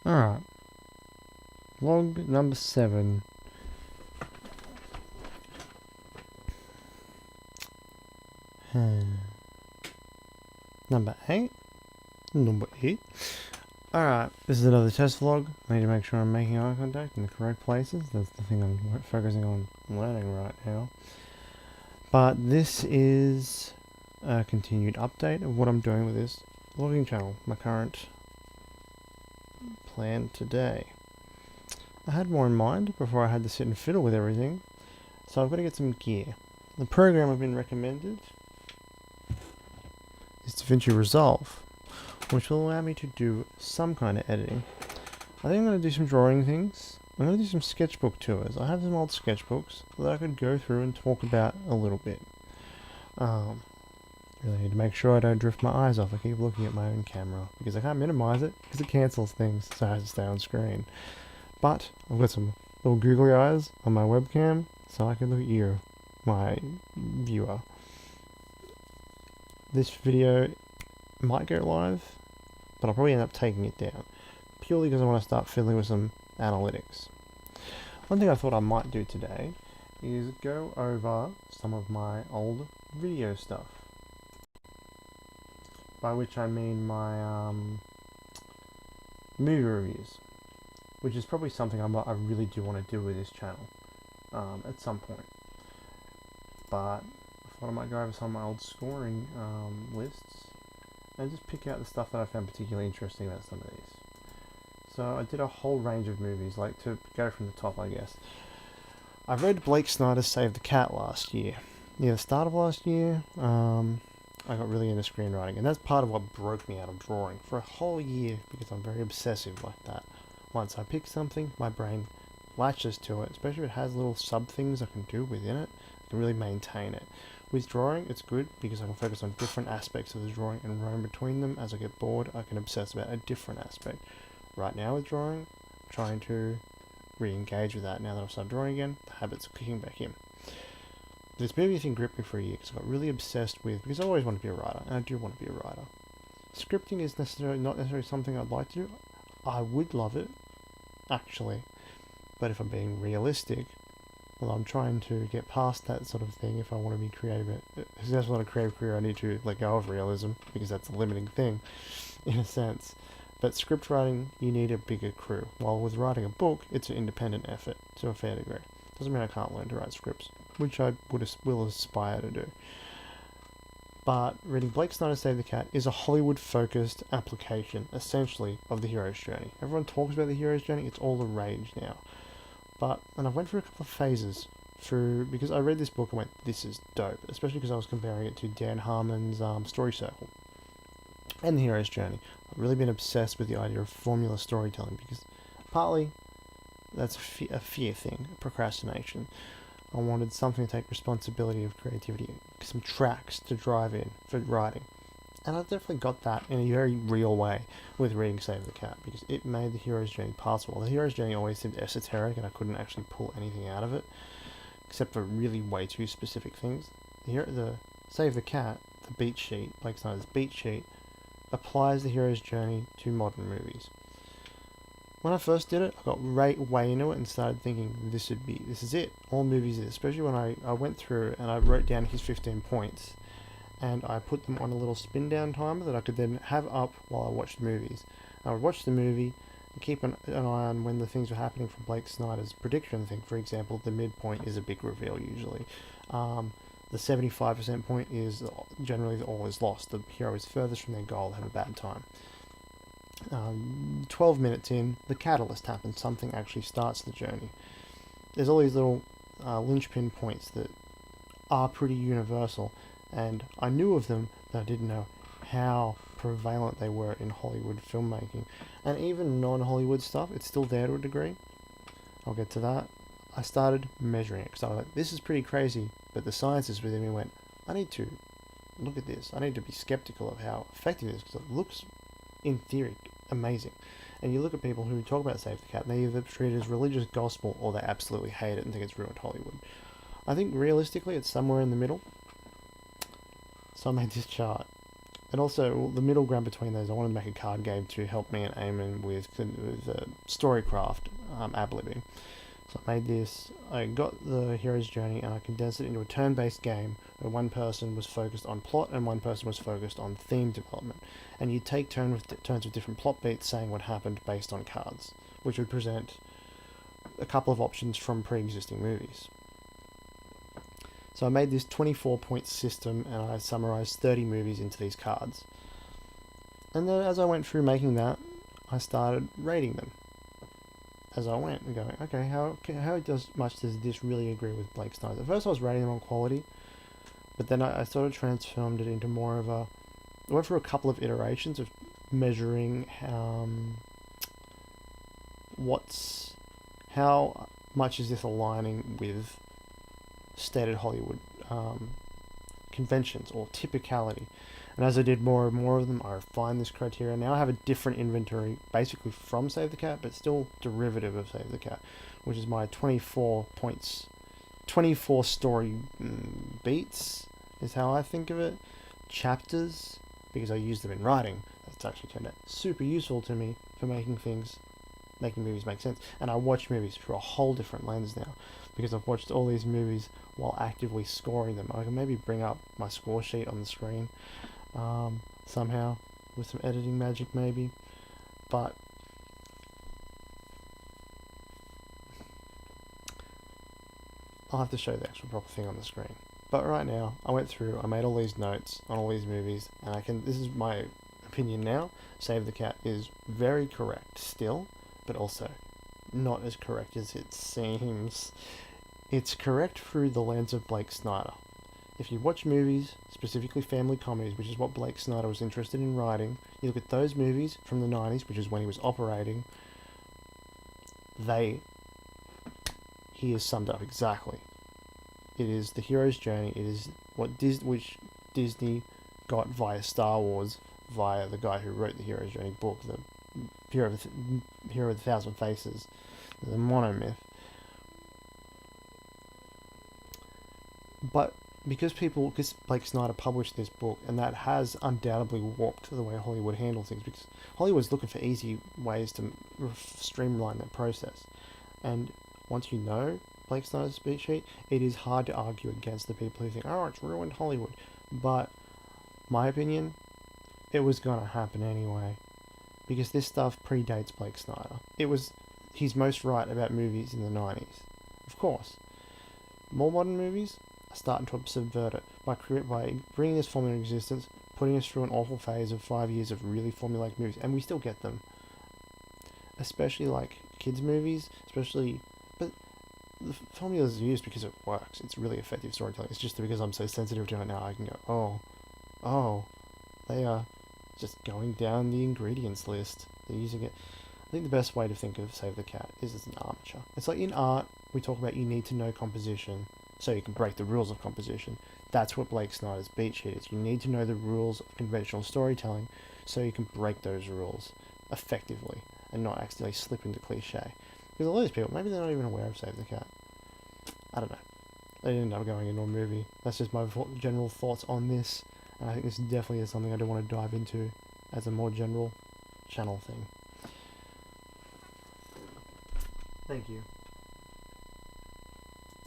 Alright, log number 7. Number 8? Number 8? Alright, this is another test vlog. I need to make sure I'm making eye contact in the correct places. That's the thing I'm focusing on learning right now. But this is a continued update of what I'm doing with this vlogging channel, my current plan today. I had more in mind before I had to sit and fiddle with everything, so I've got to get some gear. The program I've been recommended is DaVinci Resolve, which will allow me to do some kind of editing. I think I'm going to do some drawing things. I'm going to do some sketchbook tours. I have some old sketchbooks that I could go through and talk about a little bit. Really need to make sure I don't drift my eyes off. I keep looking at my own camera because I can't minimize it because it cancels things, so I have to stay on screen. But I've got some little googly eyes on my webcam, so I can look at you, my viewer. This video might go live, but I'll probably end up taking it down, purely because I want to start fiddling with some analytics. One thing I thought I might do today is go over some of my old video stuff. By which I mean my movie reviews, which is probably something I really do want to do with this channel at some point. But I thought I might go over some of my old scoring lists and just pick out the stuff that I found particularly interesting about some of these. So I did a whole range of movies, like to go from the top, I guess. I read Blake Snyder's Save the Cat last year. Near the start of last year, I got really into screenwriting, and that's part of what broke me out of drawing for a whole year, because I'm very obsessive like that. Once I pick something, my brain latches to it, especially if it has little sub things I can do within it. I can really maintain it. With drawing, it's good because I can focus on different aspects of the drawing and roam between them. As I get bored, I can obsess about a different aspect. Right now with drawing, I'm trying to re-engage with that now that I've started drawing again. The habits are kicking back in. This movie thing gripped me for a year because I got really obsessed with, because I always want to be a writer, and I do want to be a writer. Scripting is not necessarily something I'd like to do. I would love it, actually, but if I'm being realistic, well, I'm trying to get past that sort of thing if I want to be creative. Successful in a creative career, I need to let go of realism, because that's a limiting thing, in a sense. But script writing, you need a bigger crew. While with writing a book, it's an independent effort to a fair degree. Doesn't mean I can't learn to write scripts, which I will aspire to do. But reading Blake Snyder's Save the Cat is a Hollywood-focused application, essentially, of the hero's journey. Everyone talks about the hero's journey, it's all the rage now. And I went through a couple of phases because I read this book and went, this is dope, especially because I was comparing it to Dan Harmon's Story Circle and the hero's journey. I've really been obsessed with the idea of formula storytelling because partly that's a fear thing, procrastination. I wanted something to take responsibility of creativity, some tracks to drive in for writing. And I definitely got that in a very real way with reading Save the Cat, because it made the hero's journey passable. The hero's journey always seemed esoteric and I couldn't actually pull anything out of it, except for really way too specific things. The Save the Cat, the beat sheet, Blake Snyder's beat sheet, applies the hero's journey to modern movies. When I first did it, I got way into it and started thinking this is it. All movies is, especially when I went through and I wrote down his 15 points and I put them on a little spin down timer that I could then have up while I watched movies. I would watch the movie and keep an eye on when the things were happening from Blake Snyder's prediction thing. For example, the midpoint is a big reveal usually. The 75% point is generally all is lost. The hero is furthest from their goal, they have a bad time. 12 minutes in, the catalyst happens, something actually starts the journey. There's all these little linchpin points that are pretty universal, and I knew of them, but I didn't know how prevalent they were in Hollywood filmmaking. And even non-Hollywood stuff, it's still there to a degree. I'll get to that. I started measuring it, because I was like, this is pretty crazy, but the scientists within me went, I need to look at this. I need to be skeptical of how effective it is, because it looks, in theory, amazing. And you look at people who talk about Save the Cat, and they either treat it as religious gospel or they absolutely hate it and think it's ruined Hollywood. I think realistically it's somewhere in the middle. So I made this chart. And also, the middle ground between those, I wanted to make a card game to help me and Eamon with Storycraft ad-libbing. So I made this, I got the hero's journey and I condensed it into a turn-based game where one person was focused on plot and one person was focused on theme development. And you'd take turns with different plot beats saying what happened based on cards, which would present a couple of options from pre-existing movies. So I made this 24-point system and I summarized 30 movies into these cards. And then as I went through making that, I started rating them as I went and going, okay, how much does this really agree with Blake Snyder? At first I was rating them on quality, but then I sort of transformed it into more of a... I went through a couple of iterations of measuring how much is this aligning with stated Hollywood conventions or typicality. And as I did more and more of them, I refined this criteria. Now I have a different inventory, basically from Save the Cat, but still derivative of Save the Cat, which is my 24 points, 24 story beats, is how I think of it. Chapters, because I use them in writing. That's actually turned out super useful to me for making movies make sense. And I watch movies through a whole different lens now, because I've watched all these movies while actively scoring them. I can maybe bring up my score sheet on the screen somehow with some editing magic maybe, but I'll have to show the actual proper thing on the screen. But right now, I went through, I made all these notes on all these movies, and this is my opinion now. Save the Cat is very correct still, but also not as correct as it seems. It's correct through the lens of Blake Snyder. If you watch movies, specifically family comedies, which is what Blake Snyder was interested in writing, you look at those movies from the 90s, which is when he was operating, he is summed up exactly. It is the hero's journey, it is which Disney got via Star Wars, via the guy who wrote the hero's journey book, the Hero of the Thousand Faces, the monomyth. But because Blake Snyder published this book, and that has undoubtedly warped the way Hollywood handles things, because Hollywood's looking for easy ways to streamline that process. And once you know Blake Snyder's speech sheet, it is hard to argue against the people who think, oh, it's ruined Hollywood. But, my opinion, it was going to happen anyway, because this stuff predates Blake Snyder. He's most right about movies in the 90s. Of course. More modern movies are starting to subvert it by bringing this formula into existence, putting us through an awful phase of 5 years of really formulaic movies, and we still get them. Especially like kids' movies, but the formula is used because it works. It's really effective storytelling. It's just because I'm so sensitive to it now, I can go, oh, they are just going down the ingredients list. They're using it. I think the best way to think of Save the Cat is as an armature. It's like in art, we talk about you need to know composition so you can break the rules of composition. That's what Blake Snyder's beat sheet is. You need to know the rules of conventional storytelling so you can break those rules effectively and not accidentally slip into cliche. Because a lot of these people, maybe they're not even aware of Save the Cat. I don't know. They ended up going into a movie. That's just my general thoughts on this. And I think this definitely is something I do want to dive into as a more general channel thing. Thank you.